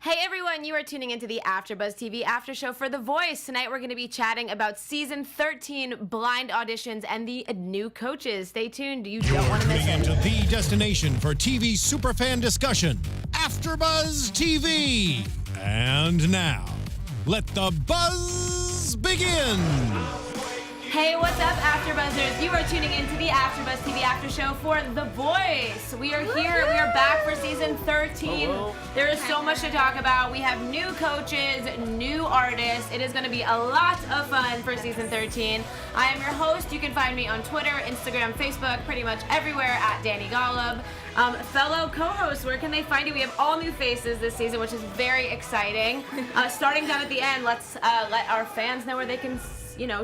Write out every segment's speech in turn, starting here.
Hey everyone, you are tuning into the AFTERBUZZ TV after show for The Voice. Tonight we're going to be chatting about season 13 blind auditions and the new coaches. Stay tuned, you don't want to miss it. Into the destination for TV superfan discussion, AFTERBUZZ TV. And now, let the buzz begin. Hey, what's up, AfterBuzzers? You are tuning into the AFTERBUZZ TV after show for The Voice. We are here. We are back for season 13. There is so much to talk about. We have new coaches, new artists. It is going to be a lot of fun for season 13. I am your host. You can find me on Twitter, Instagram, Facebook, pretty much everywhere at Dani Golub. Fellow co-hosts, where can they find you? We have all new faces this season, which is very exciting. Starting down at the end, let's let our fans know where they can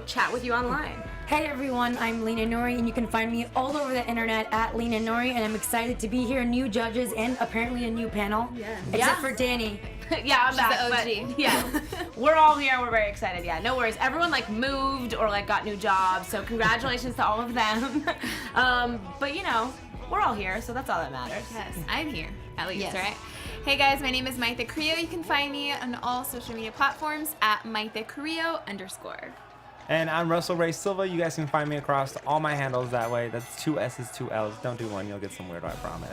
chat with you online. Hey everyone, I'm Lina Noory, and you can find me all over the internet at Lina Noory, and I'm excited to be here. New judges and apparently a new panel. Except for Dani. Yeah, I'm back. The OG. But, yeah, we're all here. We're very excited. Yeah, no worries. Everyone moved or got new jobs, so congratulations to all of them. But we're all here, so that's all that matters. Yes, I'm here, at least, Yes. right? Hey guys, my name is Mayte Carrillo. You can find me on all social media platforms at Mayte Carrillo _. And I'm Ray Silva. You guys can find me across all my handles that way. That's 2 S's, 2 L's. Don't do one. You'll get some weirdo, I promise.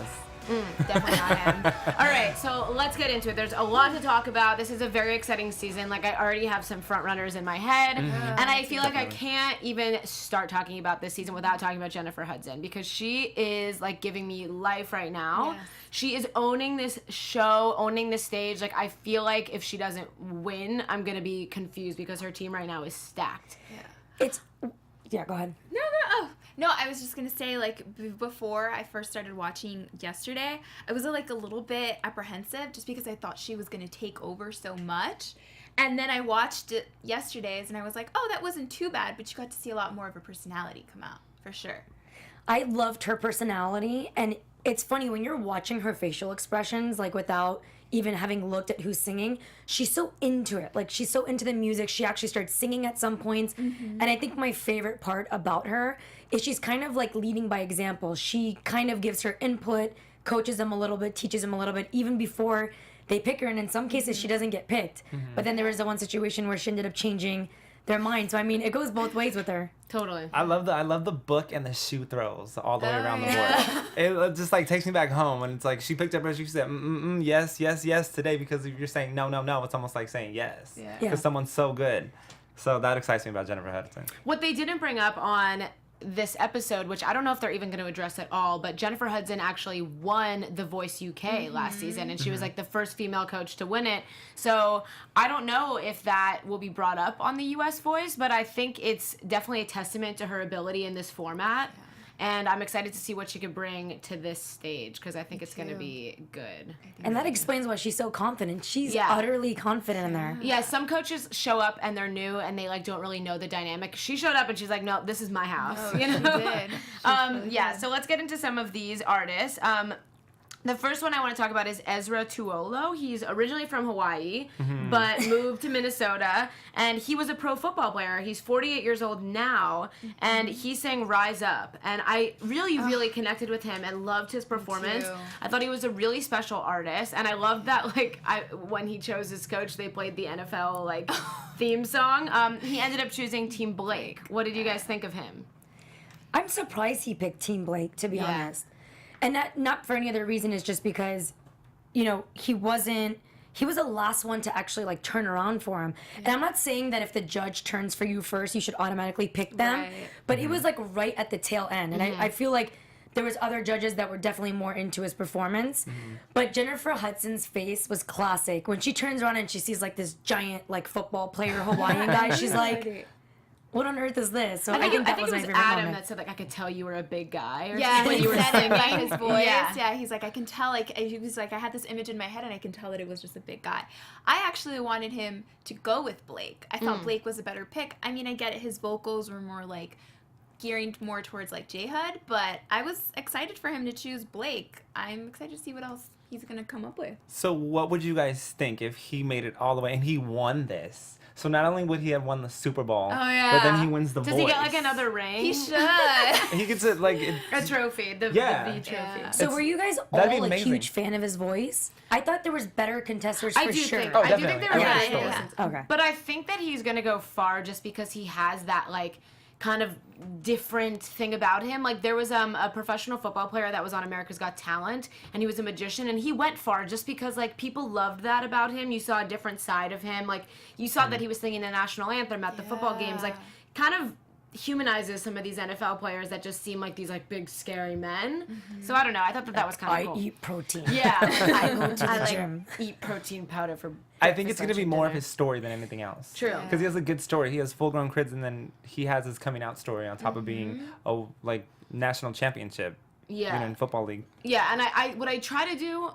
Definitely not him. All right, so let's get into it. There's a lot to talk about. This is a very exciting season. I already have some front runners in my head, and I feel like I can't even start talking about this season without talking about Jennifer Hudson, because she is giving me life right now. Yes. She is owning this show, owning this stage. I feel like if she doesn't win, I'm gonna be confused because her team right now is stacked. Yeah, go ahead. No, I was just gonna say, before I first started watching yesterday, I was a little bit apprehensive just because I thought she was gonna take over so much. And then I watched it yesterday's and I was like, oh, that wasn't too bad, but you got to see a lot more of her personality come out, for sure. I loved her personality, and it's funny when you're watching her facial expressions, without even having looked at who's singing, she's so into it. She's so into the music. She actually starts singing at some points. And I think my favorite part about her is she's kind of leading by example. She kind of gives her input, coaches them a little bit, teaches them a little bit, even before they pick her. And in some cases, she doesn't get picked. But then there was the one situation where she ended up changing their mind. So I mean, it goes both ways with her. Totally. I love the book and the shoe throws all the way around the board. It just takes me back home, and it's she picked up her shoe, she said yes, yes, yes today, because if you're saying no, no, no, it's almost like saying yes. Yeah. Because someone's so good. So that excites me about Jennifer Hudson. What they didn't bring up on this episode, which I don't know if they're even going to address at all, but Jennifer Hudson actually won The Voice UK last season, and she was the first female coach to win it. So I don't know if that will be brought up on the US Voice, but I think it's definitely a testament to her ability in this format. Yeah. And I'm excited to see what she could bring to this stage, because I think it's going to be good. And that explains why she's so confident. She's utterly confident in there. Yeah, some coaches show up and they're new and they don't really know the dynamic. She showed up and she's like, no, this is my house. Oh, she did. Really So let's get into some of these artists. The first one I want to talk about is Ezra Tuolo. He's originally from Hawaii, but moved to Minnesota, and he was a pro football player. He's 48 years old now, and he sang Rise Up, and I really connected with him and loved his performance. I thought he was a really special artist, and I loved that, when he chose his coach, they played the NFL, theme song. He ended up choosing Team Blake. What did you guys think of him? I'm surprised he picked Team Blake, to be honest. And not for any other reason, is just because, he was the last one to actually turn around for him. Yeah. And I'm not saying that if the judge turns for you first, you should automatically pick them. Right. But it was right at the tail end. And I feel like there was other judges that were definitely more into his performance. But Jennifer Hudson's face was classic. When she turns around and she sees this giant football player Hawaiian guy, she's like, what on earth is this? So I think that was my favorite Adam moment. that said I could tell you were a big guy. Or Yeah, when he you were said it by singing. his voice. Yeah. He's like, I can tell, he was like, I had this image in my head and I can tell that it was just a big guy. I actually wanted him to go with Blake. I thought Blake was a better pick. I mean, I get it, his vocals were more gearing more towards like J-Hud, but I was excited for him to choose Blake. I'm excited to see what else he's gonna come up with. So what would you guys think if he made it all the way and he won this? So not only would he have won the Super Bowl, but then he wins the Voice. Does he get like another ring? He should. He gets it like a trophy, the V trophy. Yeah. So were you guys that'd be all a amazing. huge fan of his voice? I thought there was better contestants I for do sure. think Oh, I do think definitely. there Yeah, was yeah. Okay. But I think that he's gonna go far just because he has that like kind of different thing about him. Like there was a professional football player that was on America's Got Talent, and he was a magician, and he went far just because like people loved that about him. You saw a different side of him. Like you saw that he was singing the national anthem at the football games. Like kind of humanizes some of these NFL players that just seem like these like big scary men. So I don't know. I thought that was kind of cool. I eat protein. Yeah, I go to the I like gym. eat protein powder for. I think it's going to be breakfast, lunch, more of and his story than anything else. True. Because he has a good story. He has full-grown kids, and then he has his coming out story on top of being a like national championship. Yeah. In football league. Yeah, and I what I try to do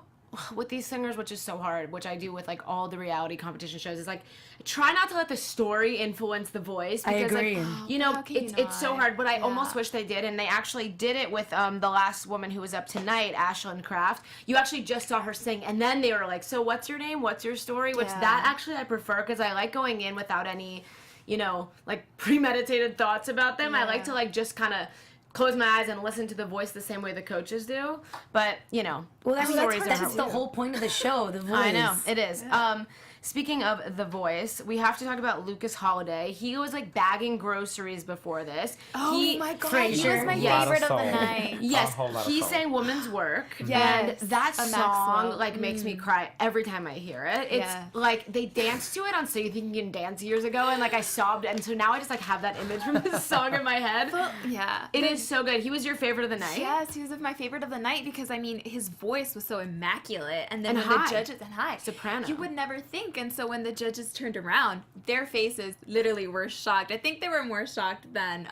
with these singers, which is so hard, which I do with like all the reality competition shows, is like try not to let the story influence the voice. Because, I agree. Like, you know, How can you it's so not? hard. But I Yeah. almost wish they did, and they actually did it with the last woman who was up tonight, Ashland Craft. You actually just saw her sing, and then they were like, "So what's your name? What's your story?" Which Yeah. that actually I prefer because I like going in without any, you know, like premeditated thoughts about them. I like to like just kind of close my eyes and listen to the voice the same way the coaches do. But, you know, Well, I mean, stories are that's hard. the whole point of the show, the voice. I know, it is. Speaking of The Voice, we have to talk about Lucas Holiday. He was like bagging groceries before this. Oh my god, he was Frasier. my Lot of favorite of soul. the night. Yes, A whole lot of he soul. sang Woman's Work, Yes, and that a song Maxwell. like makes me cry every time I hear it. It's Yeah. like they danced to it on So You Think You Can Dance years ago, and like I sobbed, and so now I just like have that image from this song in my head. Yeah. It is so good. He was your favorite of the night? Yes, he was my favorite of the night because I mean his voice was so immaculate, and then And when high. the judges and high Soprano. you would never think, and so when the judges turned around, their faces literally were shocked. I think they were more shocked than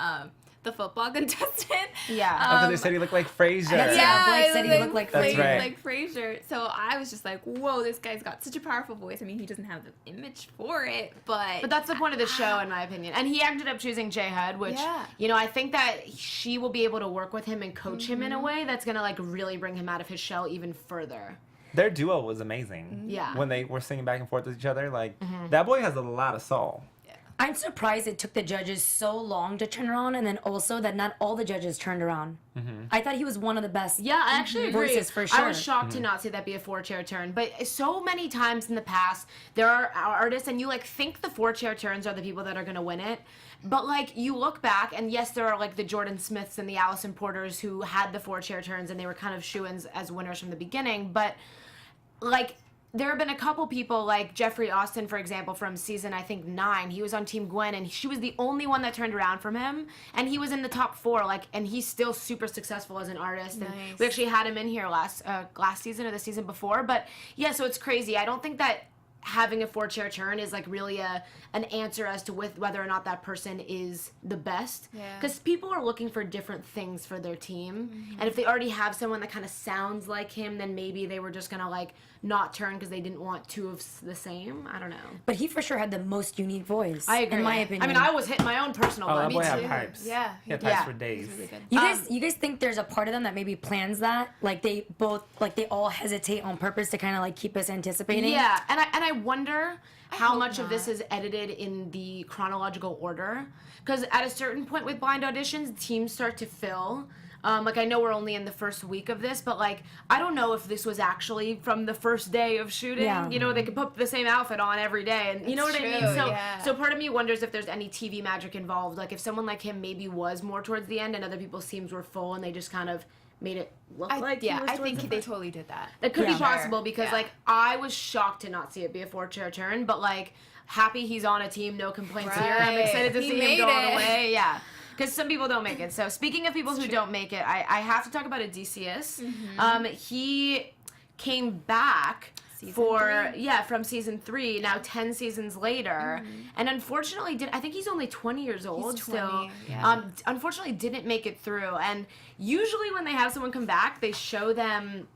the football contestant. Yeah. Because they said he looked like Frasier. Yeah, Blake it said was he looked like That's Frasier. right. Like Frasier. So I was just like, whoa, this guy's got such a powerful voice. I mean, he doesn't have the image for it, but But that's the point of the show, in my opinion. And he ended up choosing J-Hud, which, Yeah. you know, I think that she will be able to work with him and coach him in a way that's going to, like, really bring him out of his shell even further. Their duo was amazing. Yeah. When they were singing back and forth with each other, like that boy has a lot of soul. I'm surprised it took the judges so long to turn around, and then also that not all the judges turned around. I thought he was one of the best. Yeah, I actually agree. Voices for I sure. was shocked to not see that be a four-chair turn. But so many times in the past, there are artists, and you, like, think the four-chair turns are the people that are going to win it. But, like, you look back, and yes, there are, like, the Jordan Smiths and the Allison Porters who had the four-chair turns, and they were kind of shoo-ins as winners from the beginning. But, like, there have been a couple people, like Jeffrey Austin, for example, from season, I think, 9. He was on Team Gwen, and she was the only one that turned around from him. And he was in the top 4, like, and he's still super successful as an artist. And Nice. we actually had him in here last season or the season before. But, yeah, so it's crazy. I don't think that having a four-chair turn is, like, really an answer as to whether or not that person is the best. Yeah. Because people are looking for different things for their team. And if they already have someone that kind of sounds like him, then maybe they were just going to, like, not turn because they didn't want two of the same. I don't know. But he for sure had the most unique voice. I agree. In my opinion. I mean, I was hitting my own personal Oh, button. that boy had too. pipes. Yeah, He had he pipes did. for days. really good. You guys think there's a part of them that maybe plans that? Like they all hesitate on purpose to kind of like keep us anticipating? Yeah, and I wonder how hope much of this not. is edited in the chronological order. Because at a certain point with blind auditions, teams start to fill. Like, I know we're only in the first week of this, but, like, I don't know if this was actually from the first day of shooting. Yeah. You know, they could put the same outfit on every day, and you know what I mean? true, So, yeah. so part of me wonders if there's any TV magic involved. Like, if someone like him maybe was more towards the end and other people's teams were full and they just kind of made it look like he was I towards think the they front. totally did that. That could Yeah. be possible because, Yeah. like, I was shocked to not see it be a four-chair turn, but, like, happy he's on a team, no complaints here. I'm Right. excited to He see him made go all the it. way. Yeah. Because some people don't make it. So, speaking of people who don't make it, I have to talk about Odysseus. He came back from season 3, now 10 seasons later, and unfortunately I think he's only 20 years old still. 20, yeah. Unfortunately didn't make it through. And usually when they have someone come back, they show them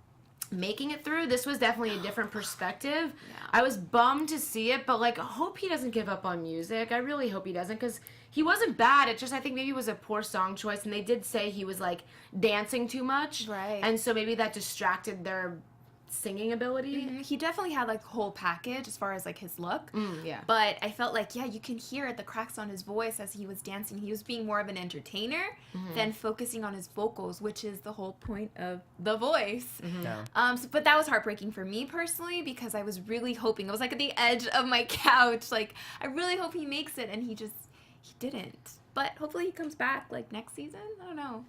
making it through. This was definitely a different perspective. I was bummed to see it, but like, I hope he doesn't give up on music. I really hope he doesn't, because he wasn't bad. It just, I think maybe it was a poor song choice, and they did say he was like dancing too much. Right. And so maybe that distracted their singing ability. He definitely had like a whole package as far as like his look. Yeah. But I felt like, you can hear the cracks on his voice as he was dancing. He was being more of an entertainer than focusing on his vocals, which is the whole point of The Voice. Yeah. But that was heartbreaking for me personally, because I was really hoping. I was like at the edge of my couch. Like, I really hope he makes it, and he didn't. But hopefully he comes back like next season. I don't know.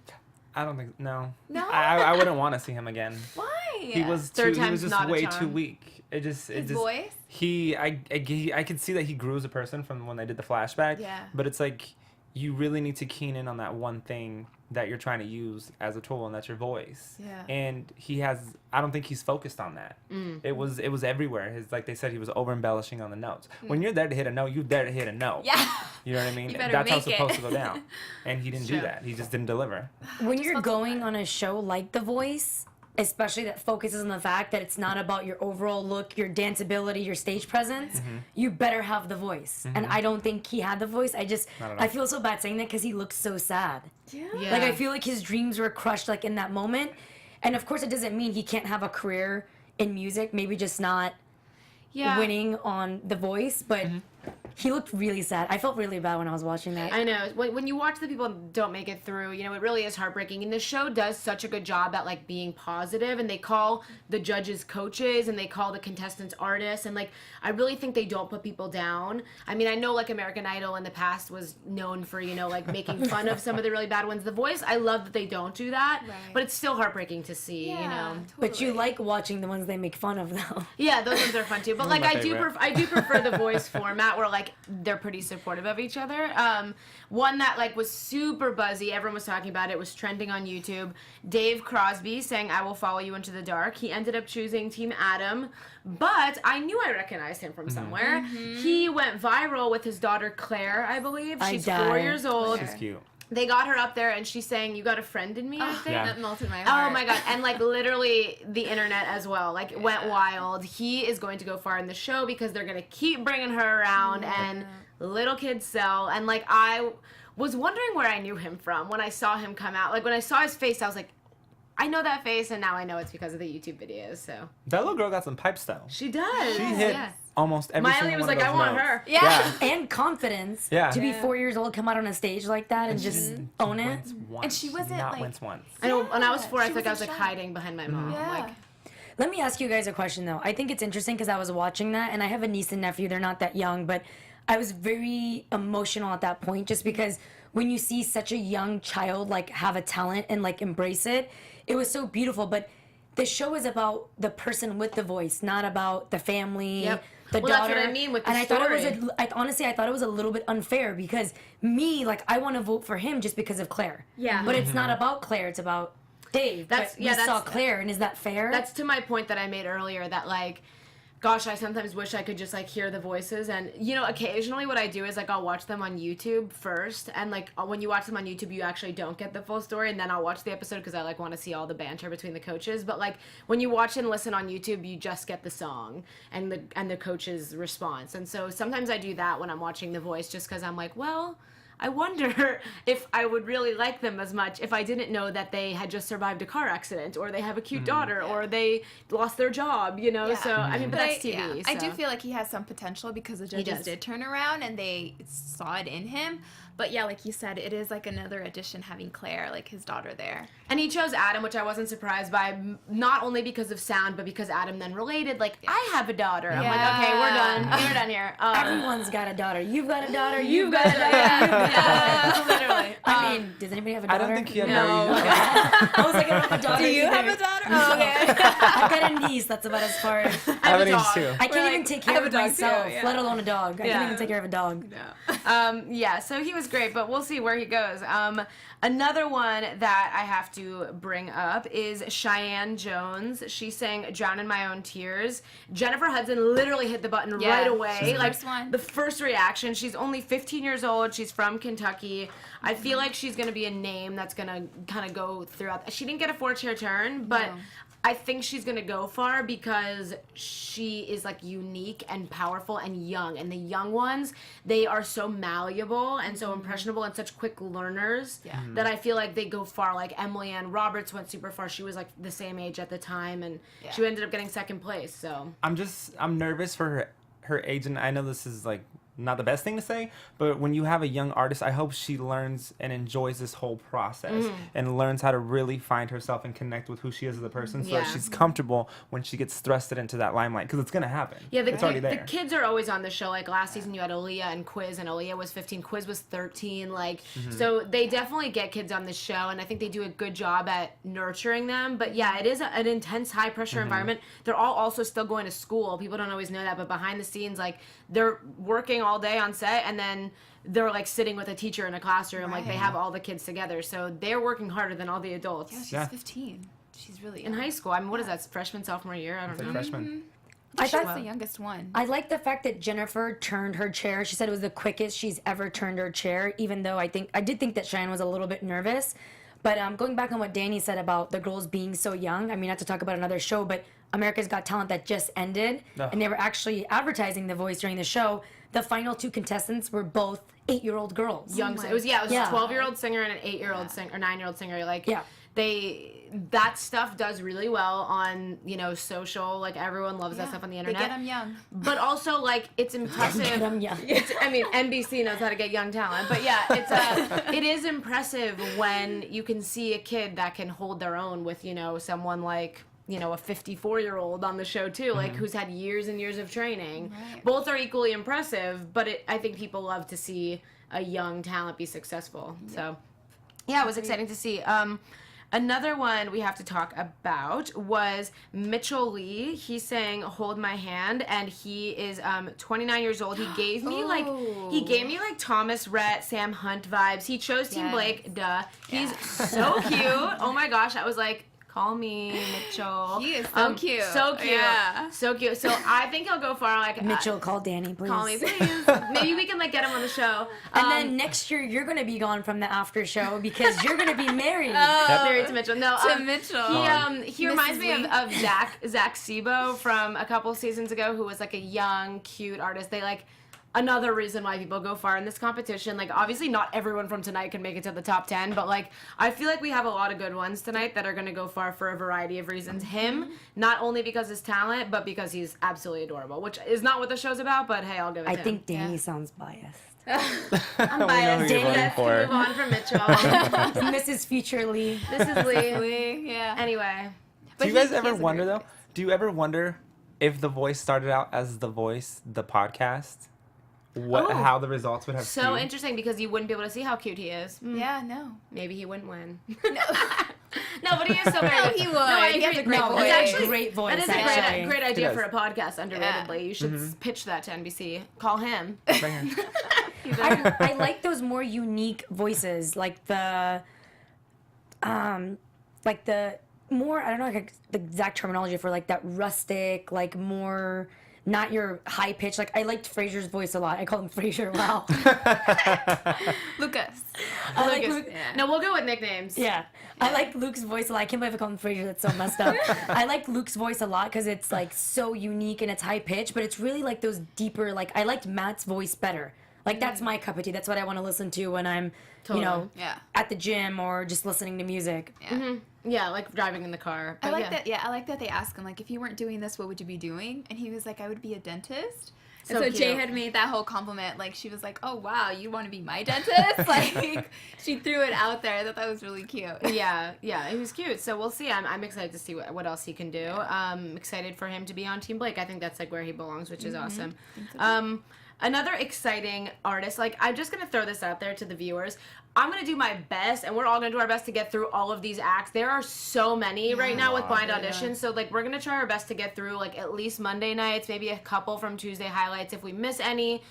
I don't think no. No? I wouldn't want to see him again. Why? He was Third too. He time's was not just a way charm. too weak. His voice? I could see that he grew as a person from when they did the flashback. Yeah. But it's like you really need to keen in on that one thing that you're trying to use as a tool, and that's your voice. Yeah. And I don't think he's focused on that. It was everywhere. Like they said, he was over embellishing on the notes. When you're there to hit a note, you're there to hit a note. Yeah. You know what I mean? You better That's how it's make it. supposed to go down. And he didn't do that. He just didn't deliver. When you're going on a show like The Voice, especially that focuses on the fact that it's not about your overall look, your danceability, your stage presence, you better have the voice. And I don't think he had the voice. Not at all. I feel so bad saying that because he looks so sad. Yeah. Like, I feel like his dreams were crushed, like, in that moment. And of course, it doesn't mean he can't have a career in music, maybe just not winning on The Voice, but he looked really sad. I felt really bad when I was watching that. I know. When you watch the people don't make it through, you know, it really is heartbreaking. And the show does such a good job at, like, being positive. And they call the judges coaches, and they call the contestants artists. And, like, I really think they don't put people down. I mean, I know, like, American Idol in the past was known for, you know, like, making fun of some of the really bad ones. The Voice, I love that they don't do that. Right. But it's still heartbreaking to see, you know. But you like watching the ones they make fun of, though. Yeah, those ones are fun, too. But, like, my I do favorite. prefer the Voice format where, like, they're pretty supportive of each other. One that like was super buzzy, everyone was talking about it, was trending on YouTube. Dave Crosby saying, "I will follow you into the dark." He ended up choosing Team Adam, but I knew I recognized him from somewhere. He went viral with his daughter Claire, I believe. She's 4 years old. She's cute. They got her up there, and she's saying, "You got a friend in me," I think. Yeah. That melted my heart. Oh my god, and like literally the internet as well, like went wild. He is going to go far in the show because they're gonna keep bringing her around, and little kids sell. And like I was wondering where I knew him from when I saw him come out. Like when I saw his face, I was like, I know that face, and now I know it's because of the YouTube videos. So That little girl got some pipes though. she does. She hit yes. almost every Miley single was one like, of "I those want notes. her." Yeah. And confidence. Yeah. To be 4 years old, come out on a stage like that and just own it. Wince once. And she wasn't, not like- wince once. I know. When I was 4, I She feel like I was wasn't like shy. hiding behind my mom. Yeah. Like, Let me ask you guys a question, though. I think it's interesting because I was watching that, and I have a niece and nephew. They're not that young, but I was very emotional at that point just because when you see such a young child, like, have a talent and, like, embrace it, it was so beautiful. But the show is about the person with the voice, not about the family, Yep. the Well, that's daughter. what I mean with the and I thought it was, story. honestly, I thought it was a little bit unfair because me, like, I want to vote for him just because of Claire. Yeah. But it's not about Claire, it's about Dave. That's- But yeah, we saw that's- Claire, and is that fair? that's to my point that I made earlier that like, gosh, I sometimes wish I could just like hear the voices. And you know, occasionally what I do is like I'll watch them on YouTube first, and like when you watch them on YouTube you actually don't get the full story, and then I'll watch the episode because I like want to see all the banter between the coaches. But like when you watch and listen on YouTube, you just get the song and the coach's response. And so sometimes I do that when I'm watching The Voice just because I'm like, well, I wonder if I would really like them as much if I didn't know that they had just survived a car accident, or they have a cute daughter, or they lost their job, you know? Yeah. So, I mean, but that's TV. Yeah. So. I do feel like he has some potential because the judges does. did turn around and they saw it in him. But yeah, like you said, it is like another addition having Claire, like his daughter there. And he chose Adam, which I wasn't surprised by, not only because of sound, but because Adam then related, like, I have a daughter. I'm like, okay, we're done. We're done here. Everyone's got a daughter. You've got a daughter. You've got a daughter. Yeah. Literally. I mean, does anybody have a daughter? I don't think he had No. very. I was like, I don't have a daughter. Do you either. have a daughter? Oh, okay. I've got a niece. That's about as far as. I have a a niece dog. too. I can't even take care of myself, too, yeah. let alone a dog. I Yeah. can't even take care of a dog. Yeah, so he was great, but we'll see where he goes. Another one that I have to bring up is Shyanne Jones. She sang "Drown in My Own Tears." Jennifer Hudson literally hit the button Yeah, right away. she's the Like first one. the first reaction. She's only 15 years old. She's from Kentucky. I feel like she's gonna be a name that's gonna kind of go throughout. She didn't get a 4-chair turn, but No. I think she's gonna go far because she is like unique and powerful and young. And the young ones, they are so malleable and so impressionable and such quick learners that I feel like they go far. Like Emily Ann Roberts went super far. She was like the same age at the time, and she ended up getting second place. So I'm nervous for her age, and I know this is like not the best thing to say, but when you have a young artist, I hope she learns and enjoys this whole process and learns how to really find herself and connect with who she is as a person so that she's comfortable when she gets thrusted into that limelight, because it's going to happen. Yeah, it's already there. The kids are always on the show. Like last season you had Aaliyah and Quiz, and Aaliyah was 15, Quiz was 13. Like, so they definitely get kids on the show, and I think they do a good job at nurturing them. But yeah, it is an intense, high pressure environment. They're all also still going to school. People don't always know that, but behind the scenes, like, they're working all day on set, and then they're like sitting with a teacher in a classroom. Like, they have all the kids together, so they're working harder than all the adults. Yeah, she's 15. She's really young. In high school. I mean, what is that, freshman, sophomore year? I don't know. Freshman. I She was thought the youngest one. I like the fact that Jennifer turned her chair. She said it was the quickest she's ever turned her chair, even though I did think that Shyanne was a little bit nervous. But going back on what Dani said about the girls being so young, I mean, not to talk about another show, but America's Got Talent that just ended, and they were actually advertising The Voice during the show. The final two contestants were both 8-year-old girls. Young. It was a 12-year-old singer and an 8-year-old singer or 9-year-old singer. Like, that stuff does really well on, you know, social. Like, everyone loves that stuff on the internet. They get them young. But also, like, it's impressive. Get 'em young. I mean, NBC knows how to get young talent. But yeah, it is impressive when you can see a kid that can hold their own with, you know, someone like, you know, a 54-year-old on the show too, like, who's had years and years of training. Right. Both are equally impressive, but I think people love to see a young talent be successful. So, yeah, it was exciting to see. Another one we have to talk about was Mitchell Lee. He sang "Hold My Hand," and he is 29 years old. He gave me like Thomas Rhett, Sam Hunt vibes. He chose Team Blake. Duh. He's so cute. Oh my gosh, I was like, call me Mitchell. He is so cute. So cute. Yeah. So cute. So I think he'll go far. Like, Mitchell, call Dani, please. call me, please. Maybe we can like get him on the show. And then next year you're gonna be gone from the after show because you're gonna be married. Married to Mitchell. No, To Mitchell. He reminds me of Zach Sebo from a couple seasons ago, who was like a young, cute artist. They like. Another reason why people go far in this competition. Like, obviously not everyone from tonight can make it to the top 10, but like, I feel like we have a lot of good ones tonight that are going to go far for a variety of reasons. Him, not only because of his talent, but because he's absolutely adorable, which is not what the show's about, but hey, I'll give it to him. I think Dani sounds biased. I'm biased. We know who you're voting for. Move on from Mitchell. Mrs. Future Lee. This is Lee. Lee, yeah. Anyway. Do you guys ever wonder, though? Do you ever wonder if The Voice started out as The Voice, the podcast? How the results would have So skewed? interesting, because you wouldn't be able to see how cute he is. Yeah, no. Maybe he wouldn't win. No, but he is so very No, good. he would. No, I He has agree. a great No, voice. it's actually Great voice, That is a actually. great idea He for a does. podcast, underratedly. You should pitch that to NBC. Call him. Right here. I like those more unique voices, like the more, I don't know like the exact terminology for like that rustic, like more not your high pitch. Like I liked Frasier's voice a lot. I call him Frasier. Wow. Lucas. I like Luke. Yeah. No, we'll go with nicknames. Yeah. I like Luke's voice a lot. I can't believe I call him Frasier. That's so messed up. I like Luke's voice a lot because it's like so unique and it's high pitch, but it's really like those deeper, like I liked Matt's voice better. Like that's my cup of tea. That's what I want to listen to when I'm, you know, at the gym or just listening to music. Yeah. Yeah, like driving in the car. I But like yeah. that. Yeah, I like that they asked him like, if you weren't doing this, what would you be doing? And he was like, I would be a dentist. So And so Jay cute. had made that whole compliment. Like she was like, oh wow, you want to be my dentist? Like she threw it out there. I thought that was really cute. Yeah, he was cute. So we'll see. I'm excited to see what else he can do. Excited for him to be on Team Blake. I think that's like where he belongs, which is awesome. Another exciting artist, like I'm just going to throw this out there to the viewers. I'm going to do my best, and we're all going to do our best to get through all of these acts. There are so many right now with blind auditions, so like we're going to try our best to get through like at least Monday nights, maybe a couple from Tuesday highlights. If we miss any,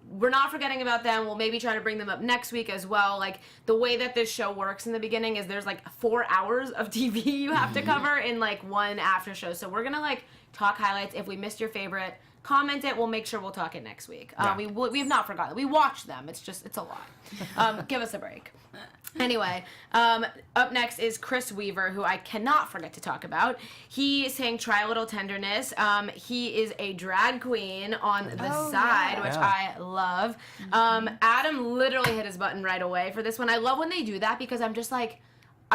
we're not forgetting about them. We'll maybe try to bring them up next week as well. Like the way that this show works in the beginning is there's like 4 hours of TV you have to cover in like one after show. So we're going to like talk highlights. If we missed your favorite, comment it. We'll make sure we'll talk it next week. Yeah. We have not forgotten. We watched them. It's a lot. Give us a break. Anyway, up next is Chris Weaver, who I cannot forget to talk about. He sang Try a Little Tenderness. He is a drag queen on the side, which I love. Adam literally hit his button right away for this one. I love when they do that because I'm just like,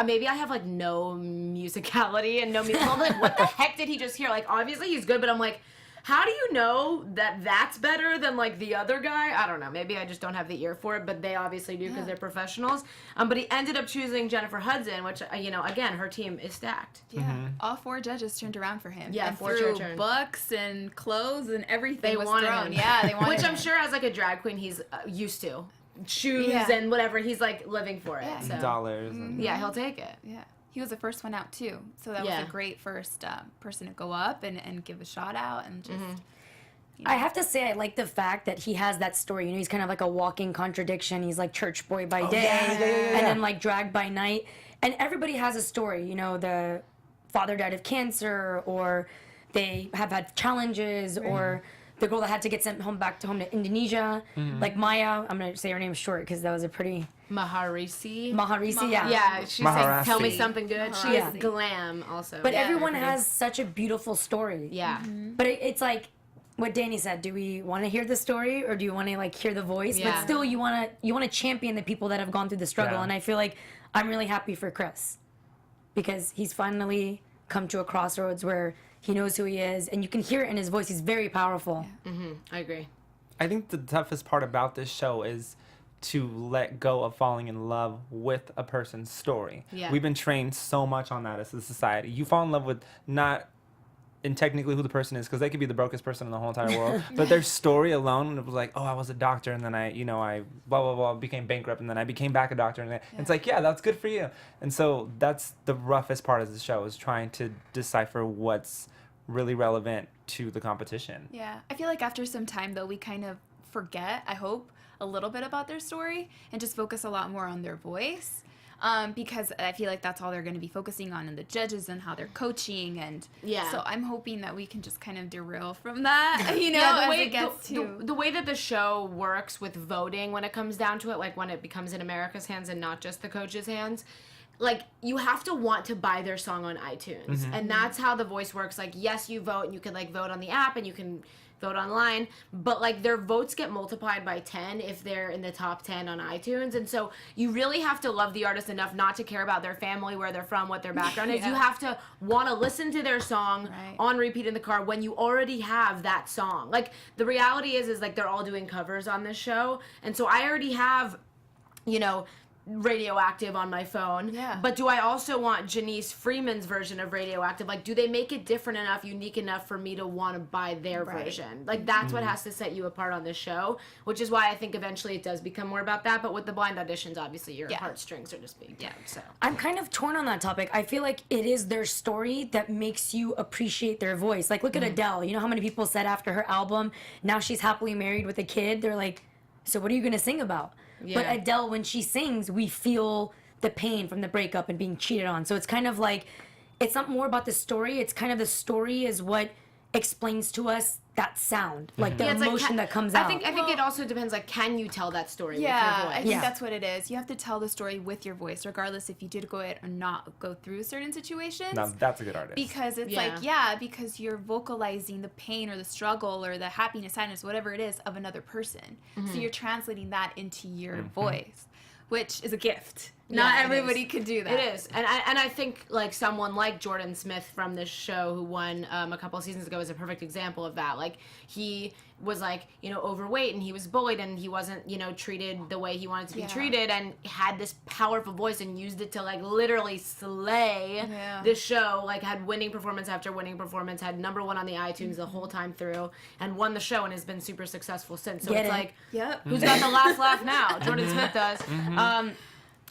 maybe I have like no musicality and no music. I'm like, what the heck did he just hear? Like, obviously he's good, but I'm like, how do you know that that's better than like the other guy? I don't know. Maybe I just don't have the ear for it, but they obviously do because they're professionals. But he ended up choosing Jennifer Hudson, which again, her team is stacked. Yeah, all 4 judges turned around for him. Yeah, and 4 threw turned. books and clothes and everything. They was wanted thrown. him. Yeah, they wanted Which him. I'm sure as like a drag queen, he's used to shoes Yeah. and whatever. He's like living for it. Yeah. So. Dollars. And Yeah, he'll take it. Yeah. He was the first one out too, so that was a great first person to go up and give a shout out and just. I have to say, I like the fact that he has that story. You know, he's kind of like a walking contradiction. He's like church boy by day, and then like drag by night. And everybody has a story. You know, the father died of cancer, or they have had challenges, or the girl that had to get sent back home to Indonesia. Like Maya, I'm gonna say her name short because that was a pretty Maharisi. yeah. Yeah, she's like, Maharasi. tell me something good. She is Maharasi. glam also. But Yeah, everyone pretty. has such a beautiful story. Yeah. But it's like what Dani said. Do we want to hear the story, or do you want to like hear the voice? Yeah. But still, you want to champion the people that have gone through the struggle. Yeah. And I feel like I'm really happy for Chris because he's finally come to a crossroads where he knows who he is, and you can hear it in his voice. He's very powerful. I agree. I think the toughest part about this show is to let go of falling in love with a person's story. Yeah. We've been trained so much on that as a society. You fall in love with not and technically who the person is, because they could be the brokest person in the whole entire world, but their story alone, it was like, oh, I was a doctor, and then I blah blah blah, became bankrupt, and then I became back a doctor, and it's like, yeah, that's good for you. And so that's the roughest part of the show, is trying to decipher what's really relevant to the competition. Yeah, I feel like after some time though, we kind of forget, I hope, a little bit about their story and just focus a lot more on their voice. Because I feel like that's all they're going to be focusing on, and the judges and how they're coaching, and so I'm hoping that we can just kind of derail from that, you know, the as way it gets to the way that the show works with voting when it comes down to it, like when it becomes in America's hands and not just the coaches' hands, like you have to want to buy their song on iTunes, and that's how The Voice works. Like, yes, you vote, and you can like vote on the app, and you can vote online, but like their votes get multiplied by 10 if they're in the top 10 on iTunes. And so you really have to love the artist enough not to care about their family, where they're from, what their background is. You have to want to listen to their song on repeat in the car when you already have that song. Like, the reality is like they're all doing covers on this show, and so I already have, you know, Radioactive on my phone. Yeah. But do I also want Jenice Freeman's version of Radioactive? Like, do they make it different enough, unique enough for me to want to buy their version? Like, that's what has to set you apart on this show, which is why I think eventually it does become more about that. But with the blind auditions, obviously your heartstrings are just being tapped. So I'm kind of torn on that topic. I feel like it is their story that makes you appreciate their voice. Like, look at Adele. You know how many people said after her album, now she's happily married with a kid? They're like, so what are you going to sing about? Yeah. But Adele, when she sings, we feel the pain from the breakup and being cheated on. So it's kind of like, it's not more about the story. It's kind of the story is what explains to us that sound, like the emotion that comes out. I think it also depends, like, can you tell that story with your I voice? think that's what it is. You have to tell the story with your voice, regardless if you did go it or not go through certain situations. Now that's a good artist. Because it's because you're vocalizing the pain or the struggle or the happiness, sadness, whatever it is, of another person. So you're translating that into your voice, which is a gift. Not everybody could do that. It is. And I think, like, someone like Jordan Smith from this show who won a couple of seasons ago is a perfect example of that. Like, he was, like, you know, overweight, and he was bullied, and he wasn't, you know, treated the way he wanted to be treated, and had this powerful voice and used it to, like, literally slay the show. Like, had winning performance after winning performance, had #1 on the iTunes the whole time through, and won the show, and has been super successful since. So it's like, who's got the last laugh now? Jordan Smith does.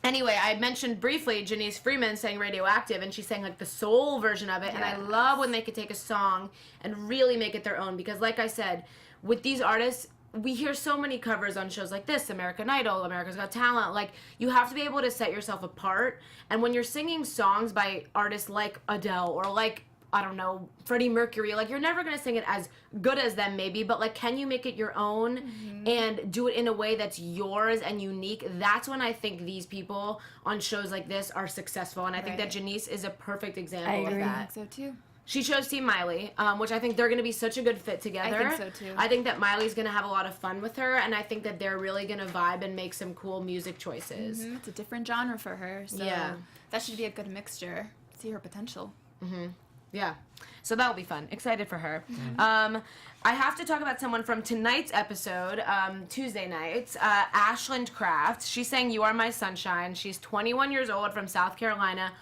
Anyway, I mentioned briefly Jenice Freeman sang Radioactive, and she sang, like, the soul version of it, and I love when they could take a song and really make it their own, because, like I said, with these artists, we hear so many covers on shows like this, American Idol, America's Got Talent. Like, you have to be able to set yourself apart, and when you're singing songs by artists like Adele or like I don't know, Freddie Mercury. Like, you're never going to sing it as good as them, maybe, but, like, can you make it your own and do it in a way that's yours and unique? That's when I think these people on shows like this are successful, and I think that Jenice is a perfect example of that. I think so, too. She chose Team Miley, which I think they're going to be such a good fit together. I think so, too. I think that Miley's going to have a lot of fun with her, and I think that they're really going to vibe and make some cool music choices. It's a different genre for her, so that should be a good mixture. See her potential. Yeah. So that'll be fun. Excited for her. I have to talk about someone from tonight's episode, Tuesday nights, Ashland Craft. She sang You Are My Sunshine. She's 21 years old from South Carolina.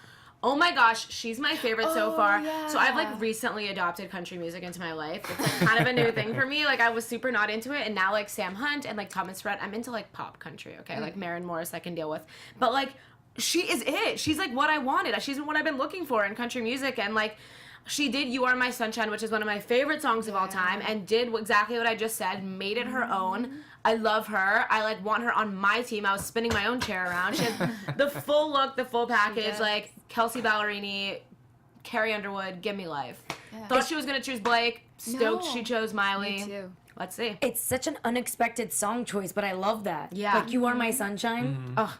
Oh my gosh, she's my favorite so far. Yeah. So I've like recently adopted country music into my life. It's like kind of a new thing for me. Like I was super not into it, and now like Sam Hunt and like Thomas Rhett, I'm into like pop country, okay? Like Maren Morris I can deal with. But like she is it. She's like what I wanted. She's what I've been looking for in country music, and like she did You Are My Sunshine, which is one of my favorite songs of all time, and did exactly what I just said, made it her own. I love her. I like want her on my team. I was spinning my own chair around. She had the full look, the full package, like Kelsey Ballerini, Carrie Underwood, give me life. Thought she was going to choose Blake. Stoked she chose Miley. Me too. Let's see. It's such an unexpected song choice, but I love that. Yeah. Like, You Are My Sunshine. Ugh,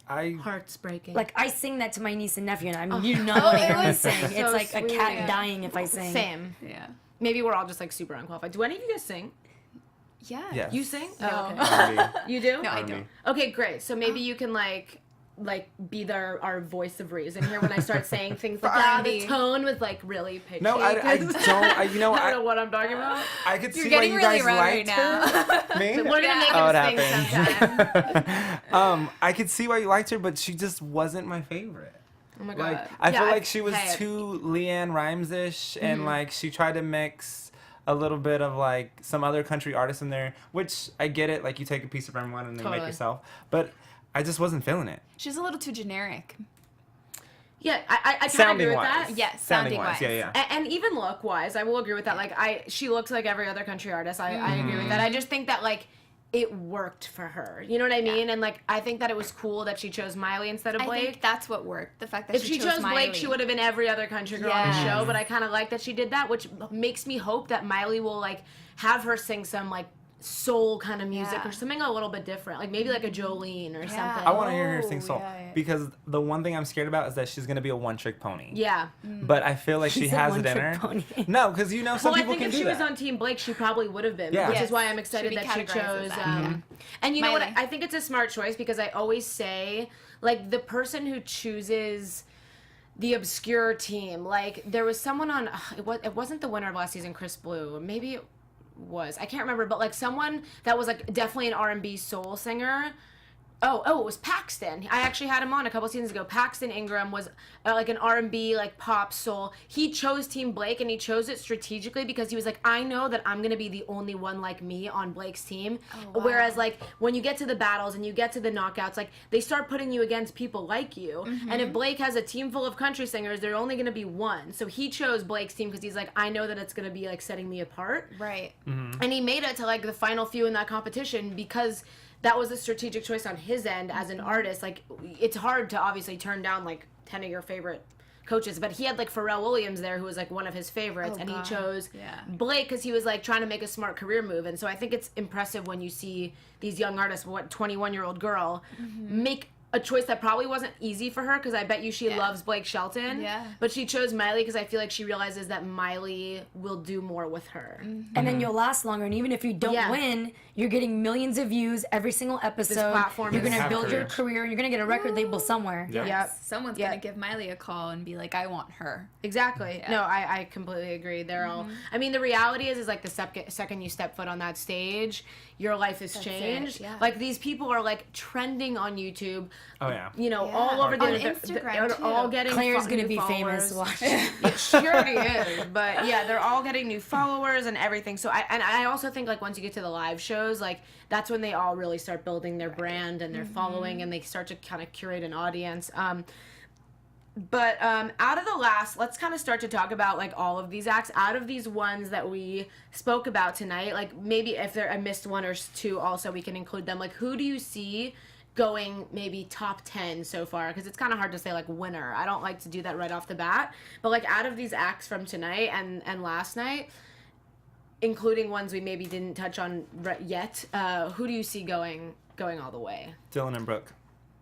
I heart's breaking. Like, I sing that to my niece and nephew, and I mean, you not want to hear me sing. It's like a sweet. cat dying if I sing. Same. Yeah. Maybe we're all just like super unqualified. Do any of you guys sing? Yeah. yes. You sing? No. Oh, okay. R&B. You do? No, I R&B. don't. Okay, great. So maybe you can like be our voice of reason here when I start saying things like that. The R&B. tone with like really pitchy. No, I don't. I don't know I what I'm talking about. I could see why getting you really guys red right liked now. her. Me? We're gonna make Oh, him it sing happens. sometime. I could see why you liked her, but she just wasn't my favorite. Oh my god. Like I Yeah, feel like she was hey, too Leanne Rimes-ish, and like she tried to mix a little bit of like some other country artists in there, which I get it. Like you take a piece of everyone and then you make Totally. yourself, but I just wasn't feeling it. She's a little too generic. Yeah, I kind of agree with Sounding-wise. that. Yes, Sounding sounding-wise. wise, yeah. And even look wise, I will agree with that. Like she looks like every other country artist. I agree with that. I just think that like it worked for her. You know what I mean? And like I think that it was cool that she chose Miley instead of I Blake. think that's what worked. The fact that If she chose Miley. Blake, she would have been every other country girl on the Yes. show, but I kind of like that she did that, which makes me hope that Miley will, like, have her sing some, like, soul kind of music Yeah. or something a little bit different. Like, maybe like a Jolene or something. I want to hear her sing Oh, soul yeah. because the one thing I'm scared about is that she's gonna be a one-trick pony. Yeah. But I feel like she She said has it in one-trick her. pony. No, because you know some Well, I people think can if do she was that. on Team Blake, she probably would have been. Yeah. Which Yes. is why I'm excited Should be that she categorized as chose. that. And you know what? Miley. I think it's a smart choice because I always say, like, the person who chooses the obscure team, like, there was someone on, it wasn't the winner of last season, Chris Blue. Maybe it was. I can't remember, but, like, someone that was, like, definitely an R&B soul singer. Oh, it was Paxton. I actually had him on a couple seasons ago. Paxton Ingram was like an R&B, like pop soul. He chose Team Blake, and he chose it strategically because he was like, I know that I'm going to be the only one like me on Blake's team. wow. Whereas, like, when you get to the battles and you get to the knockouts, like, they start putting you against people like you. And if Blake has a team full of country singers, they're only going to be one. So he chose Blake's team because he's like, I know that it's going to be, like, setting me apart. Right. And he made it to, like, the final few in that competition because that was a strategic choice on his end as an artist. Like, it's hard to obviously turn down, like, 10 of your favorite coaches, but he had, like, Pharrell Williams there, who was, like, one of his favorites, Oh, and God. he chose Yeah. Blake because he was, like, trying to make a smart career move. And so I think it's impressive when you see these young artists, 21-year-old girl, make a choice that probably wasn't easy for her because I bet you she loves Blake Shelton. Yeah. But she chose Miley because I feel like she realizes that Miley will do more with her. And then you'll last longer. And even if you don't Yeah. win, you're getting millions of views every single episode. platform You're is- going to Have build your courage. career, and you're going to get a record label somewhere. Yeah. Yep. Someone's Yeah. gonna give Miley a call and be like, I want her. Exactly. No, I completely agree. They're all. I mean, the reality is like the second you step foot on that stage, your life has changed. it, yeah. Like these people are like trending on YouTube. Oh yeah. You know, Yeah. all over the On internet. Instagram, They're all too. getting. Claire's new going to be followers. famous. Watch. Yeah, she already is, but yeah, they're all getting new followers and everything. So I also think like once you get to the live shows, like that's when they all really start building their brand and their following, and they start to kind of curate an audience. But out of the last, let's kind of start to talk about like all of these acts. Out of these ones that we spoke about tonight, like maybe if I missed one or two, also we can include them. Like who do you see going maybe top 10 so far, because it's kind of hard to say like winner. I don't like to do that right off the bat, but like out of these acts from tonight and last night, including ones we maybe didn't touch on yet, who do you see going all the way? Dylan and Brooke,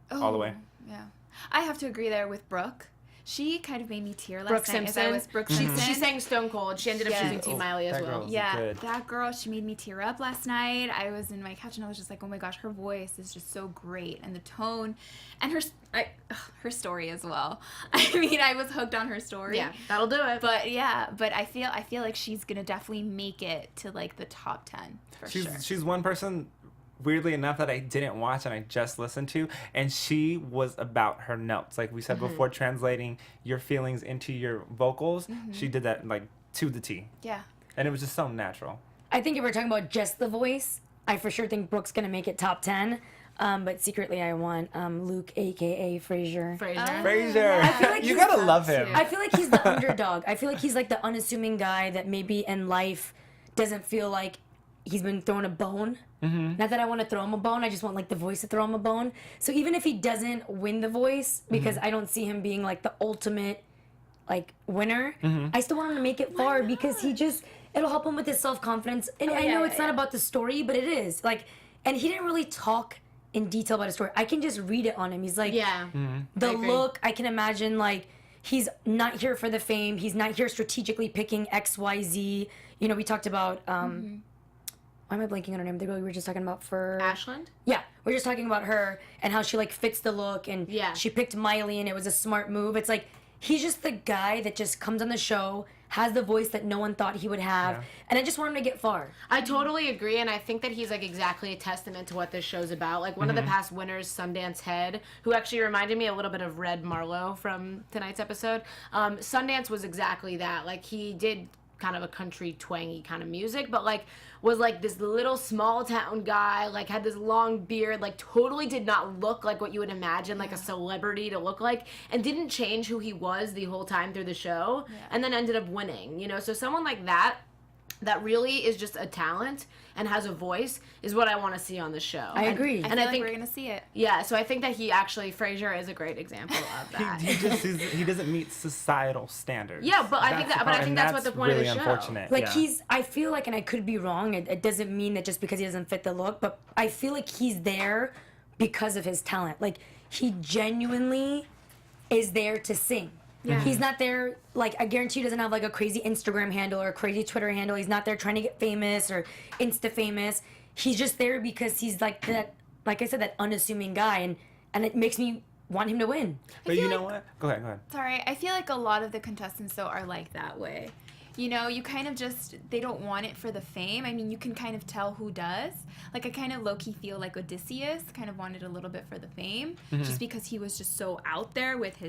all the way. Yeah, I have to agree there with Brooke. She kind of made me tear last Brooke night. Simpson. As I was Brooke Simpson. She sang Stone Cold. She ended up choosing Team Miley as well. Good. That girl, she made me tear up last night. I was in my couch and I was just like, oh my gosh, her voice is just so great, and the tone, and her story as well. I mean, I was hooked on her story. Yeah, that'll do it. But I feel like she's gonna definitely make it to like the top 10 for sure. She's one person, weirdly enough, that I didn't watch and I just listened to, and she was about her notes. Like we said before, translating your feelings into your vocals, she did that like to the T. Yeah. And it was just so natural. I think if we're talking about just the voice, I for sure think Brooke's gonna make it top 10. But secretly, I want Luke, aka Frazier. Frazier, I feel like you he's- gotta love him. I feel like he's the underdog. I feel like he's like the unassuming guy that maybe in life doesn't feel like he's been thrown a bone. Not that I want to throw him a bone, I just want like the voice to throw him a bone. So even if he doesn't win the voice, because I don't see him being like the ultimate like winner, I still want him to make it far because it'll help him with his self-confidence. And I know it's not about the story, but it is. Like, and he didn't really talk in detail about his story. I can just read it on him. He's like, the look, I can imagine like he's not here for the fame. He's not here strategically picking XYZ. You know, we talked about, why am I blanking on her name? The girl we were just talking about for... Ashland? Yeah, we're just talking about her and how she like fits the look, and she picked Miley and it was a smart move. It's like, he's just the guy that just comes on the show, has the voice that no one thought he would have, and I just want him to get far. I totally agree, and I think that he's like exactly a testament to what this show's about. Like one of the past winners, Sundance Head, who actually reminded me a little bit of Red Marlowe from tonight's episode. Sundance was exactly that. Like he did kind of a country twangy kind of music, but like was like this little small town guy, like had this long beard, like totally did not look like what you would imagine like a celebrity to look like, and didn't change who he was the whole time through the show, and then ended up winning, you know. So someone like that really is just a talent and has a voice is what I want to see on the show. I agree. And I think we're gonna see it. Yeah, so I think that Frazier is a great example of that. he doesn't meet societal standards. Yeah, but I think that's what the point of the show. Unfortunate. Like I feel like, and I could be wrong, it doesn't mean that just because he doesn't fit the look, but I feel like he's there because of his talent. Like he genuinely is there to sing. Yeah. He's not there, like, I guarantee he doesn't have, like, a crazy Instagram handle or a crazy Twitter handle. He's not there trying to get famous or Insta-famous. He's just there because he's, like, that, like I said, that unassuming guy, and it makes me want him to win. But you know what? Go ahead. Sorry, I feel like a lot of the contestants, though, are like that way. You know, you kind of just, they don't want it for the fame. I mean, you can kind of tell who does. Like, I kind of low-key feel like Odysseus kind of wanted a little bit for the fame, just because he was just so out there with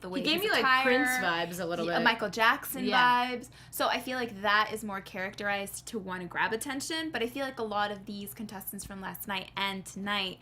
the way he gave me attire, like Prince vibes a little bit, Michael Jackson vibes. So I feel like that is more characterized to want to grab attention. But I feel like a lot of these contestants from last night and tonight,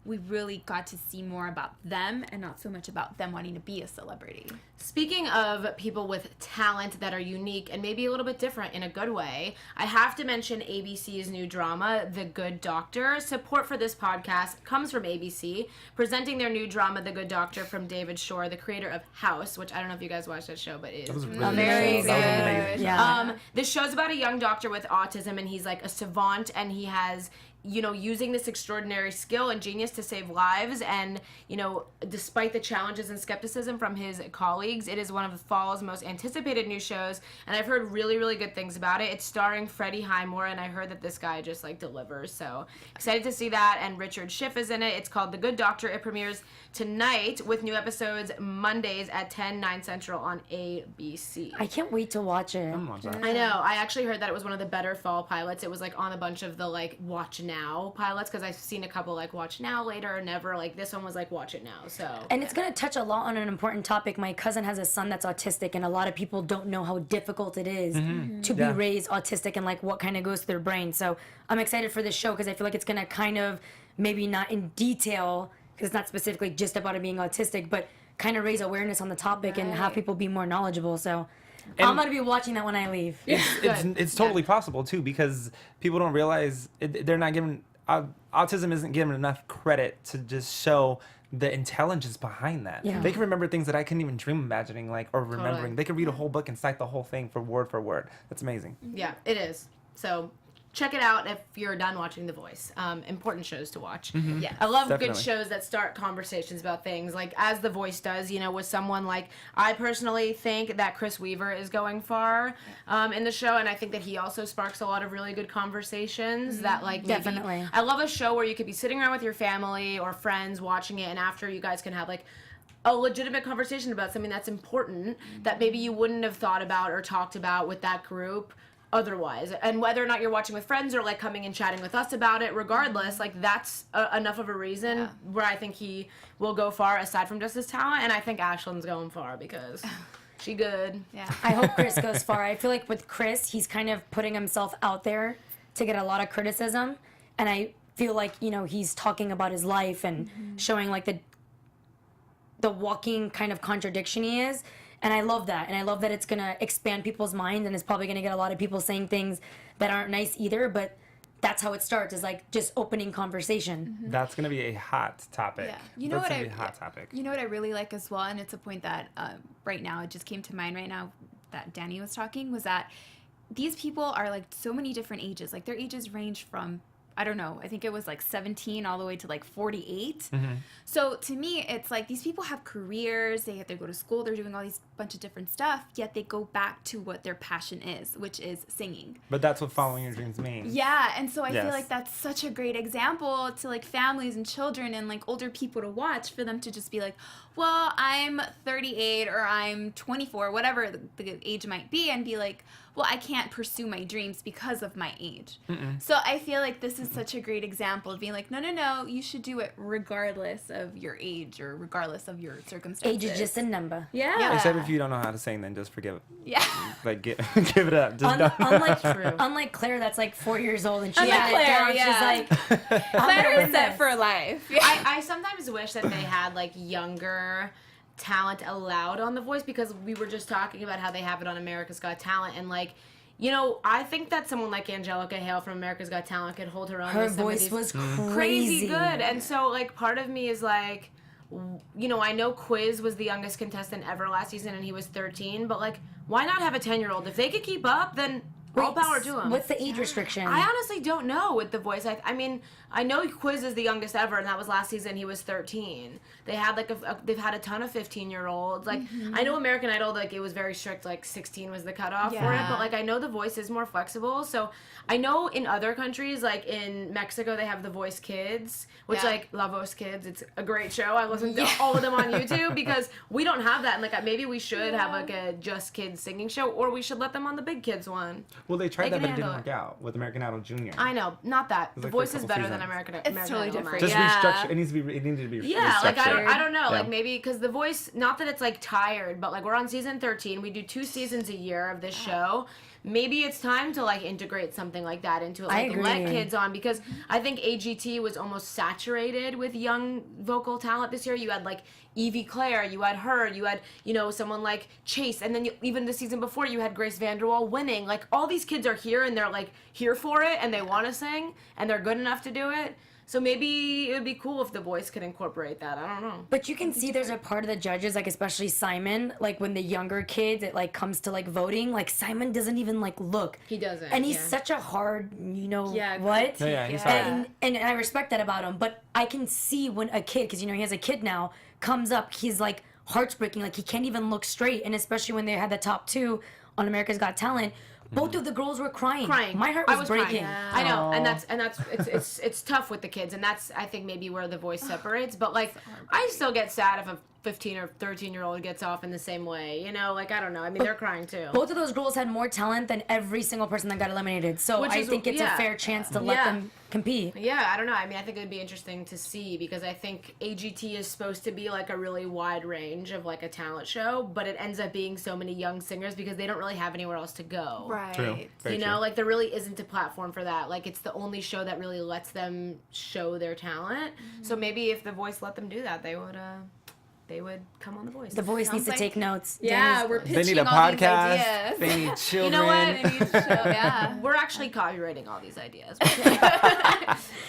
we really got to see more about them and not so much about them wanting to be a celebrity. Speaking of people with talent that are unique and maybe a little bit different in a good way, I have to mention ABC's new drama, The Good Doctor. Support for this podcast comes from ABC, presenting their new drama, The Good Doctor, from David Shore, the creator of House, which I don't know if you guys watched that show, but it is Very good. Yeah. This show's about a young doctor with autism, and he's like a savant, and he has, you know, using this extraordinary skill and genius to save lives. And, you know, despite the challenges and skepticism from his colleagues, it is one of the fall's most anticipated new shows, and I've heard really, really good things about it. It's starring Freddie Highmore, and I heard that this guy just, like, delivers, so excited to see that. And Richard Schiff is in it. It's called The Good Doctor. It premieres tonight with new episodes Mondays at 10, 9 Central on ABC. I can't wait to watch it. I know. I actually heard that it was one of the better fall pilots. It was, like, on a bunch of the, like, watch now pilots, because I've seen a couple, like, watch now, later, never. Like, this one was, like, watch it now, so. And it's going to touch a lot on an important topic. My cousin has a son that's autistic, and a lot of people don't know how difficult it is to be raised autistic and, like, what kind of goes through their brain. So I'm excited for this show because I feel like it's going to kind of, maybe not in detail, because it's not specifically just about it being autistic, but kind of raise awareness on the topic and have people be more knowledgeable. So I'm going to be watching that when I leave. It's totally possible, too, because people don't realize they're not given autism isn't given enough credit to just show the intelligence behind that. Yeah. They can remember things that I couldn't even dream imagining, like, or remembering. Totally. They can read a whole book and cite the whole thing for word. That's amazing. Yeah, it is. So check it out if you're done watching The Voice. Important shows to watch. Yeah. I love good Definitely. shows that start conversations about things, like as The Voice does, you know, with someone like, I personally think that Chris Weaver is going far in the show, and I think that he also sparks a lot of really good conversations that, like, maybe, Definitely. I love a show where you could be sitting around with your family or friends watching it, and after you guys can have, like, a legitimate conversation about something that's important that maybe you wouldn't have thought about or talked about with that group otherwise. And whether or not you're watching with friends or like coming and chatting with us about it, regardless, like that's enough of a reason where I think he will go far aside from just his talent. And I think Ashland's going far because she good. Yeah. I hope Chris goes far. I feel like with Chris, he's kind of putting himself out there to get a lot of criticism. And I feel like, you know, he's talking about his life and showing like the walking kind of contradiction he is. And I love that. And I love that it's going to expand people's minds and it's probably going to get a lot of people saying things that aren't nice either. But that's how it starts, is like just opening conversation. That's going to be a hot topic. Yeah. You know That's what gonna be a hot topic. You know what I really like as well, and it's a point that right now it just came to mind right now that Dani was talking, was that these people are like so many different ages. Like their ages range from, I don't know, I think it was like 17 all the way to like 48. So to me, it's like these people have careers, they have to go to school, they're doing all these bunch of different stuff, yet they go back to what their passion is, which is singing. But that's what following your dreams means. Yeah, and so I Yes. feel like that's such a great example to like families and children and like older people to watch, for them to just be like, well, I'm 38 or I'm 24, whatever the age might be, and be like, well, I can't pursue my dreams because of my age. So I feel like this is such a great example of being like, no, you should do it regardless of your age or regardless of your circumstances. Age is just a number. Yeah. Except if you don't know how to sing, then just forgive it. Yeah. Like, give it up. Just don't. Unlike Claire, that's like 4 years old and she's Unlike got it Claire, down. yeah. She's like, Claire is set for life. Yeah. I sometimes wish that they had like younger talent allowed on The Voice, because we were just talking about how they have it on America's Got Talent, and like, you know, I think that someone like Angelica Hale from America's Got Talent could hold her own. her with some of voice these was crazy crazy. good, and so like part of me is like, you know, I know Quiz was the youngest contestant ever last season and he was 13, but like, why not have a 10-year-old? If they could keep up, then all power to them. What's the age restriction? I honestly don't know with The Voice. I mean, I know Quiz is the youngest ever, and that was last season. He was 13. They had like they've had a ton of 15-year-olds. Like I know American Idol, like it was very strict. Like 16 was the cutoff for it. But like I know The Voice is more flexible. So I know in other countries, like in Mexico, they have The Voice Kids, which like La Voz Kids. It's a great show. I listen to all of them on YouTube because we don't have that. And like maybe we should have like a just kids singing show, or we should let them on the big kids one. Well, they tried They that, but can it didn't handle work out with American Idol Junior. I know, not that. The like Voice for a is couple better than seasons. American It's totally Idol. different. Just Yeah. restructure. It needed to be Yeah, like restructured. I don't know, Yeah. like maybe because The Voice, not that it's like tired, but like we're on season 13, we do 2 seasons a year of this show. Maybe it's time to like integrate something like that into it, like let agree. kids on, because I think AGT was almost saturated with young vocal talent this year. You had like Evie Claire, you had her, you had, you know, someone like Chase, and then even the season before you had Grace Vanderwall winning. Like all these kids are here and they're like here for it and they want to sing and they're good enough to do it. So maybe it would be cool if The Voice could incorporate that. I don't know. But you can see there's a part of the judges, like especially Simon, like when the younger kids, it like comes to like voting, like Simon doesn't even like look. He doesn't. And he's yeah. such a hard, you know, Yeah, what? Yeah, he's hard. And I respect that about him. But I can see when a kid, because you know he has a kid now, comes up, he's like heart's breaking, like he can't even look straight. And especially when they had the top 2 on America's Got Talent, both of the girls were crying. My heart was breaking. Crying. I know, and that's it's tough with the kids, and that's I think maybe where The Voice separates. But like, I still get sad if a 15 or 13-year-old gets off in the same way. You know, like I don't know. I mean, they're crying too. Both of those girls had more talent than every single person that got eliminated. So I think it's a fair chance to let them compete. Yeah, I don't know. I mean, I think it would be interesting to see, because I think AGT is supposed to be like a really wide range of like a talent show, but it ends up being so many young singers because they don't really have anywhere else to go. Right. True. Very You true. know, like there really isn't a platform for that. Like it's the only show that really lets them show their talent. So maybe if The Voice let them do that, they would they would come on The Voice. The Voice Sounds needs to like- take notes. Yeah, Danny's- we're They pitching need a all these podcast. ideas. They need children. You know what? They need to show- yeah. We're actually copywriting all these ideas.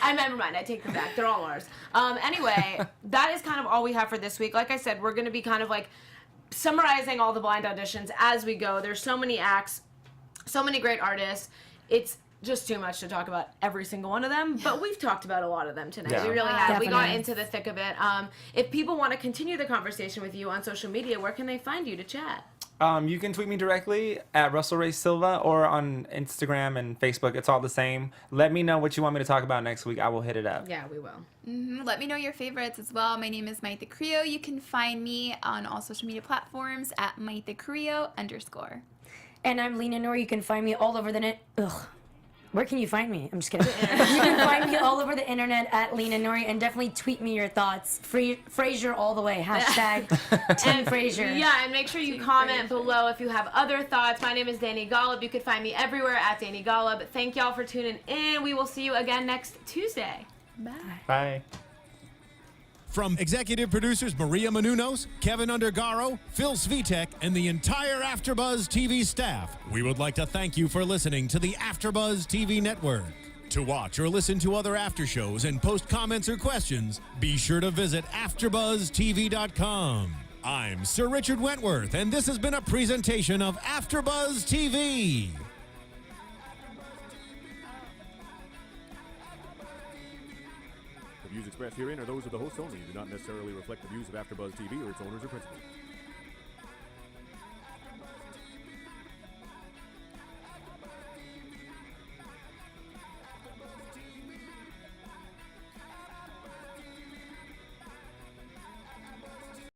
Never mind. I take them back. They're all ours. Anyway, that is kind of all we have for this week. Like I said, we're going to be kind of like summarizing all the blind auditions as we go. There's so many acts, so many great artists. It's just too much to talk about every single one of them, but we've talked about a lot of them tonight. Yeah. We really have. We got Definitely. into the thick of it. If people want to continue the conversation with you on social media, where can they find you to chat? You can tweet me directly at Russell Ray Silva or on Instagram and Facebook. It's all the same. Let me know what you want me to talk about next week. I will hit it up. Yeah, we will. Let me know your favorites as well. My name is Mayte Carrillo. You can find me on all social media platforms at Mayte Carrillo _. And I'm Lina Noory. You can find me all over the net. Ugh. Where can you find me? I'm just kidding. You can find me all over the internet at Lina Noory, and definitely tweet me your thoughts. Frasier all the way. Hashtag Team Frasier. Yeah, and make sure you comment below if you have other thoughts. My name is Dani Golub. You can find me everywhere at Dani Golub. Thank y'all for tuning in. We will see you again next Tuesday. Bye. From executive producers Maria Menounos, Kevin Undergaro, Phil Svitek, and the entire AfterBuzz TV staff, we would like to thank you for listening to the AfterBuzz TV network. To watch or listen to other after shows and post comments or questions, be sure to visit AfterBuzzTV.com. I'm Sir Richard Wentworth, and this has been a presentation of AfterBuzz TV. The views expressed herein are those of the hosts only and do not necessarily reflect the views of AfterBuzz TV or its owners or principals.